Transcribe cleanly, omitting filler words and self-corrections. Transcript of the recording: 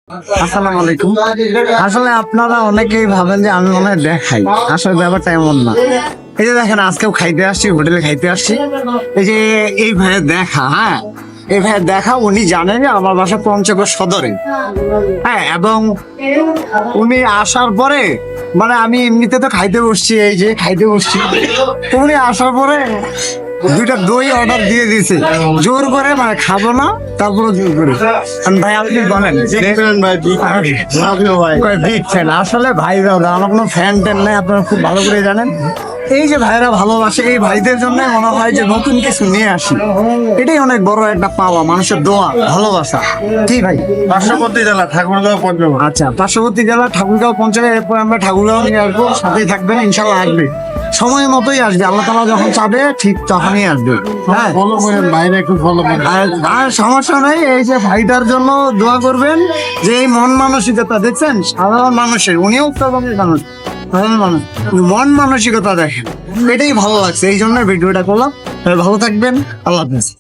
আসসালামু আলাইকুম। আসলে আপনারা অনেকেই ভাবেন যে আমি মনে হয় দেখাই, আসলে ব্যাপারটা এমন না। এই যে দেখেন, আজকেও খাইতে আসছি, হোটেলে খাইতে আসছি। এই যে এই ভাইয়ের দেখা, হ্যাঁ, এই ভাইয়ের দেখা, উনি জানেন যে আমার বাসা পঞ্চগড় সদরে। হ্যাঁ, এবং উনি আসার পরে মানে আমি এমনিতে তো খাইতে বসছি, এই যে খাইতে বসছি, উনি আসার পরে দুইটা দই অর্ডার দিয়ে দিয়েছে জোর করে, মানে খাবো না, তারপরে জোর করে। ভাই আপনি বলেন, বিগ ফ্যান আসলে ভাইরা, আমার কোনো ফ্যান ট্যান নাই, আপনারা খুব ভালো করে জানেন। এই যে ভাইরা ভালোবাসে, এই ভাইদের জন্য মনে হয় যে নতুন কিছু নিয়ে আসি, এটাই অনেক বড় একটা পাওয়া, মানুষের দোয়া, ভালোবাসা। ঠিক ভাই, পার্শ্ববর্তী জেলা ঠাকুরগাঁও পঞ্চগড়। আচ্ছা, পার্শ্ববর্তী জেলা ঠাকুরগাঁও পঞ্চায়েত, এরপর আমরা ঠাকুরগাঁও নিয়ে আসবো, সাথেই থাকবেন, ইনশাল্লাহ আসবে, সময় মতোই আসবে, আল্লাহ তাআলা যখন চাবে ঠিক তখনই আসবে। হ্যাঁ, ফলো করেন, বাইরে একটু ফলো করেন। আর সমস্যা নেই, এই যে ভাইটার জন্য দোয়া করবেন, যে এই মন মানসিকতা দেখছেন সাধারণ মানুষের, উনিও উত্তরবঙ্গের মানুষ, সাধারণ মানুষ, মন মানসিকতা দেখেন, এটাই ভালো লাগছে, এই জন্য ভিডিওটা করলাম। ভালো থাকবেন, আল্লাহ হাফেজ।